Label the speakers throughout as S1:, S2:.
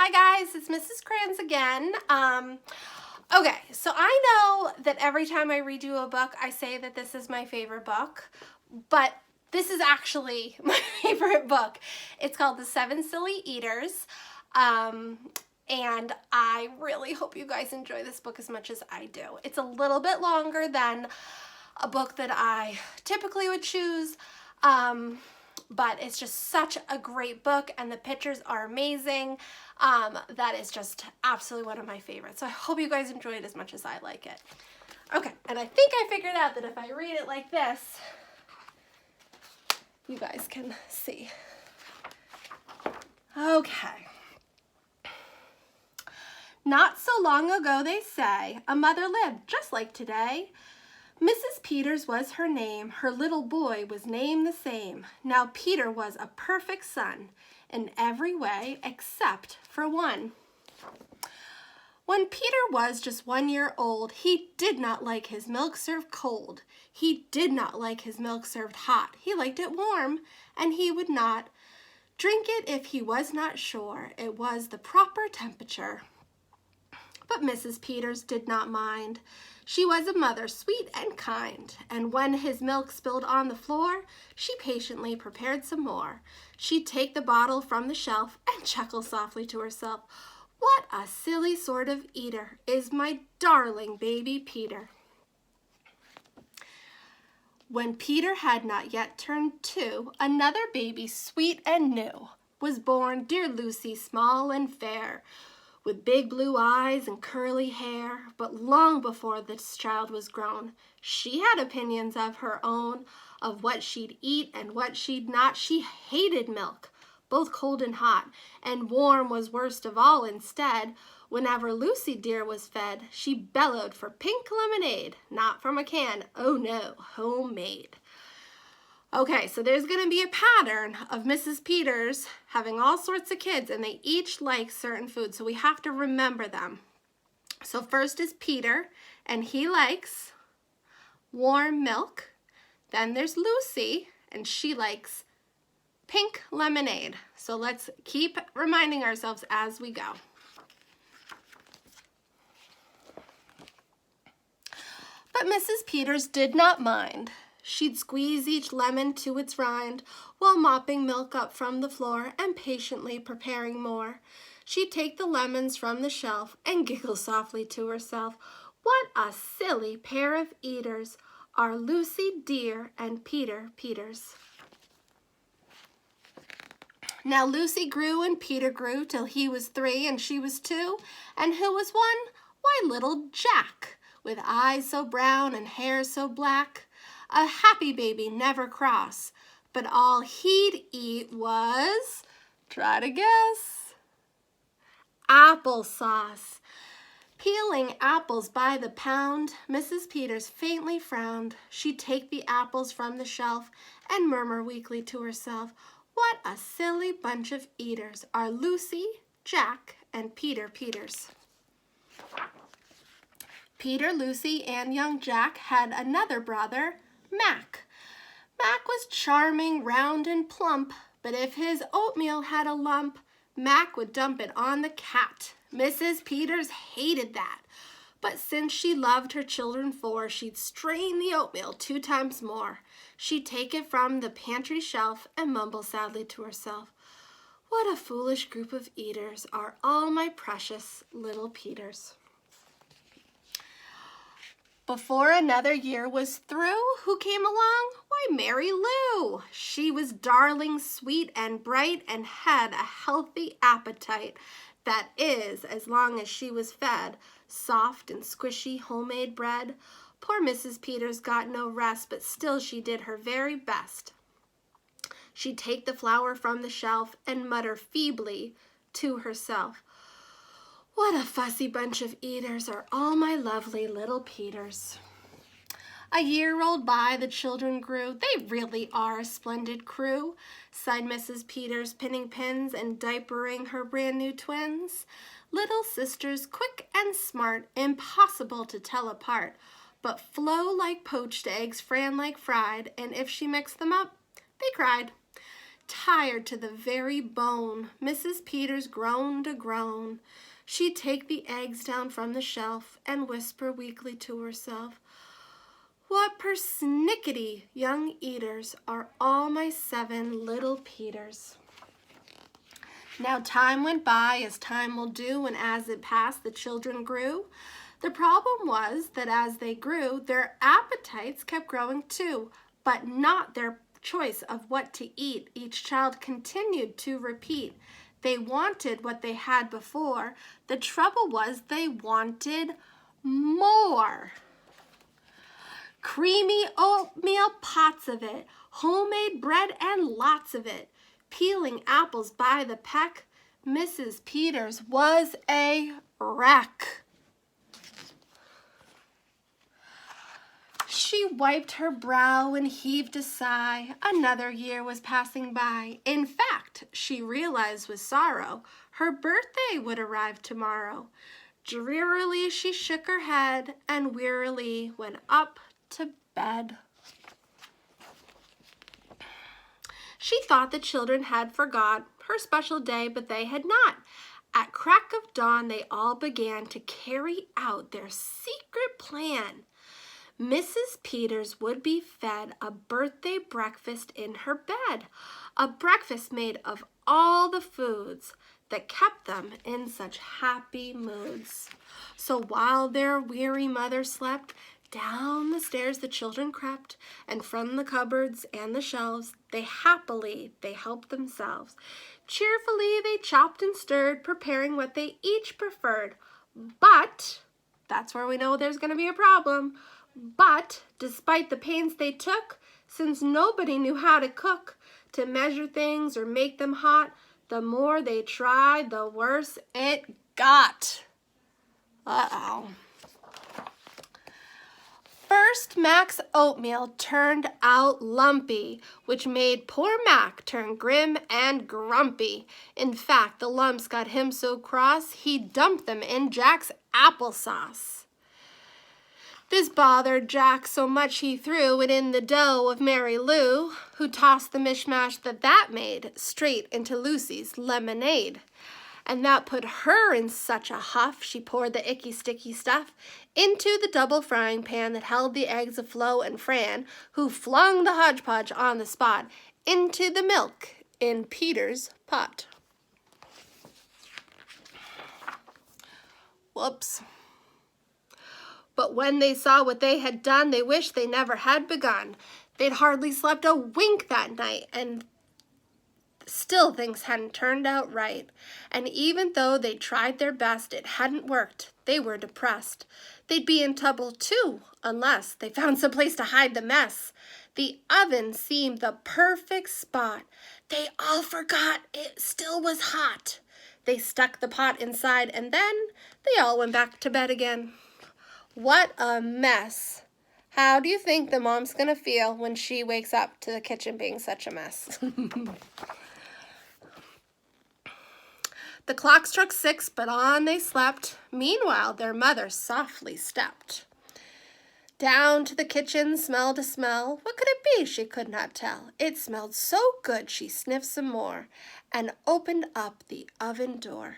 S1: Hi guys, it's Mrs. Kranz again. Okay, so I know that every time I read you a book, I say that this is my favorite book, but this is actually my favorite book. It's called The Seven Silly Eaters, and I really hope you guys enjoy this book as much as I do. It's a little bit longer than a book that I typically would choose, but it's just such a great book and the pictures are amazing. That is just absolutely one of my favorites. So I hope you guys enjoy it as much as I like it. Okay, and I think I figured out that if I read it like this, you guys can see. Okay. Not so long ago, they say, a mother lived just like today. Mrs. Peters was her name, her little boy was named the same. Now Peter was a perfect son in every way except for one. When Peter was just 1 year old, he did not like his milk served cold. He did not like his milk served hot. He liked it warm, and he would not drink it if he was not sure it was the proper temperature. But Mrs. Peters did not mind. She was a mother sweet and kind, and when his milk spilled on the floor, she patiently prepared some more. She'd take the bottle from the shelf and chuckle softly to herself, "What a silly sort of eater is my darling baby Peter." When Peter had not yet turned 2, another baby, sweet and new, was born, dear Lucy, small and fair, with big blue eyes and curly hair. But long before this child was grown, she had opinions of her own, of what she'd eat and what she'd not. She hated milk, both cold and hot, and warm was worst of all. Instead, whenever Lucy dear was fed, she bellowed for pink lemonade, not from a can, oh no, homemade. Okay, so there's going to be a pattern of Mrs. Peters having all sorts of kids, and they each like certain foods, so we have to remember them. So first is Peter, and he likes warm milk. Then there's Lucy, and she likes pink lemonade. So let's keep reminding ourselves as we go. But Mrs. Peters did not mind. She'd squeeze each lemon to its rind while mopping milk up from the floor and patiently preparing more. She'd take the lemons from the shelf and giggle softly to herself. What a silly pair of eaters are Lucy dear and Peter Peters. Now Lucy grew and Peter grew till he was 3 and she was 2. And who was 1? Why, little Jack, with eyes so brown and hair so black. A happy baby, never cross, but all he'd eat was, try to guess, applesauce. Peeling apples by the pound, Mrs. Peters faintly frowned. She'd take the apples from the shelf and murmur weakly to herself, what a silly bunch of eaters are Lucy, Jack, and Peter Peters. Peter, Lucy, and young Jack had another brother, Mac. Mac was charming, round, and plump, but if his oatmeal had a lump, Mac would dump it on the cat. Mrs. Peters hated that, but since she loved her children 4, she'd strain the oatmeal 2 times more. She'd take it from the pantry shelf and mumble sadly to herself, what a foolish group of eaters are all my precious little Peters. Before another year was through, who came along? Why, Mary Lou. She was darling, sweet, and bright, and had a healthy appetite. That is, as long as she was fed soft and squishy homemade bread. Poor Mrs. Peters got no rest, but still she did her very best. She'd take the flour from the shelf and mutter feebly to herself, what a fussy bunch of eaters are all my lovely little Peters. A year rolled by, the children grew. They really are a splendid crew, sighed Mrs. Peters, pinning pins and diapering her brand new twins. Little sisters, quick and smart, impossible to tell apart, but flow like poached eggs, fran like fried, and if she mixed them up, they cried. tired to the very bone. Mrs. Peters groaned a groan. She'd take the eggs down from the shelf and whisper weakly to herself, "What persnickety young eaters are all my 7 little Peters." Now time went by, as time will do, and as it passed, the children grew. The problem was that as they grew, their appetites kept growing too, but not their choice of what to eat. Each child continued to repeat. They wanted what they had before. The trouble was they wanted more. Creamy oatmeal, pots of it, homemade bread and lots of it, peeling apples by the peck. Mrs. Peters was a wreck. She wiped her brow and heaved a sigh. Another year was passing by. In fact, she realized with sorrow, her birthday would arrive tomorrow. Drearily she shook her head and wearily went up to bed. She thought the children had forgot her special day, but they had not. At crack of dawn, they all began to carry out their secret plan. Mrs. Peters would be fed a birthday breakfast in her bed, a breakfast made of all the foods that kept them in such happy moods. So while their weary mother slept, down the stairs the children crept, and from the cupboards and the shelves they helped themselves. Cheerfully they chopped and stirred, preparing what they each preferred. But, that's where we know there's going to be a problem. But, despite the pains they took, since nobody knew how to cook, to measure things or make them hot, the more they tried, the worse it got. Uh-oh. First, Mac's oatmeal turned out lumpy, which made poor Mac turn grim and grumpy. In fact, the lumps got him so cross, he dumped them in Jack's applesauce. This bothered Jack so much he threw it in the dough of Mary Lou, who tossed the mishmash that made straight into Lucy's lemonade. And that put her in such a huff, she poured the icky sticky stuff into the double frying pan that held the eggs of Flo and Fran, who flung the hodgepodge on the spot into the milk in Peter's pot. Whoops. But when they saw what they had done, they wished they never had begun. They'd hardly slept a wink that night, and still things hadn't turned out right. And even though they tried their best, it hadn't worked. They were depressed. They'd be in trouble too, unless they found some place to hide the mess. The oven seemed the perfect spot. They all forgot it still was hot. They stuck the pot inside, and then they all went back to bed again. What a mess. How do you think the mom's gonna feel when she wakes up to the kitchen being such a mess? The clock struck 6, but on they slept. Meanwhile, their mother softly stepped down to the kitchen, smelled a smell. What could it be? She could not tell. It smelled so good she sniffed some more and opened up the oven door.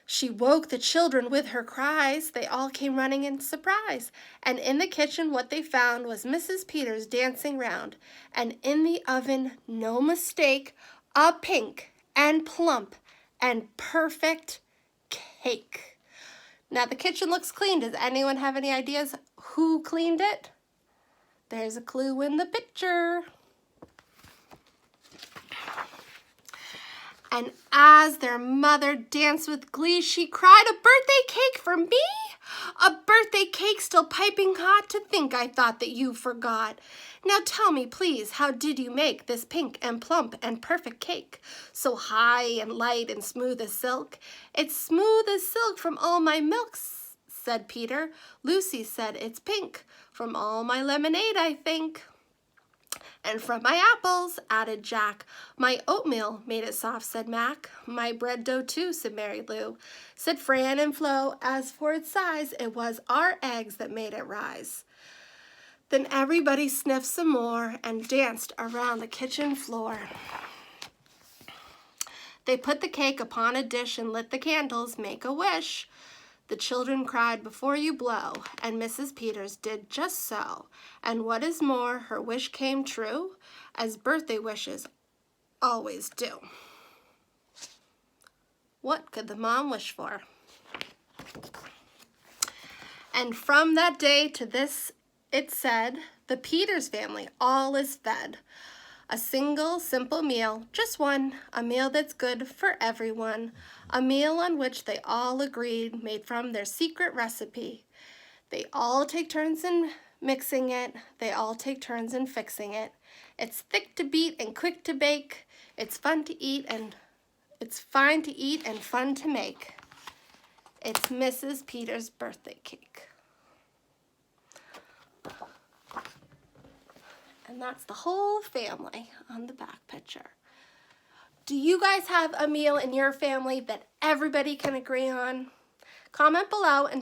S1: She woke the children with her cries. They all came running in surprise. And in the kitchen what they found was Mrs. Peters dancing round. And in the oven, no mistake, a pink and plump and perfect cake. Now the kitchen looks clean. Does anyone have any ideas who cleaned it? There's a clue in the picture. And as their mother danced with glee, she cried, "A birthday cake for me? A birthday cake still piping hot? To think I thought that you forgot. Now tell me, please, how did you make this pink and plump and perfect cake? So high and light and smooth as silk." "It's smooth as silk from all my milks," said Peter. "Lucy said it's pink from all my lemonade, I think." "And from my apples," added Jack. "My oatmeal made it soft," said Mac. "My bread dough too," said Mary Lou. Said Fran and Flo, "As for its size, it was our eggs that made it rise." Then everybody sniffed some more and danced around the kitchen floor. They put the cake upon a dish and lit the candles, make a wish. The children cried, "Before you blow," and Mrs. Peters did just so. And what is more, her wish came true, as birthday wishes always do. What could the mom wish for? And from that day to this, it said, the Peters family all is fed. A single, simple meal, just one, a meal that's good for everyone, a meal on which they all agreed, made from their secret recipe. They all take turns in mixing it, they all take turns in fixing it. It's thick to beat and quick to bake, it's fun to eat and it's fine to eat and fun to make. It's Mrs. Peters' birthday cake. And that's the whole family on the back picture. Do you guys have a meal in your family that everybody can agree on? Comment below and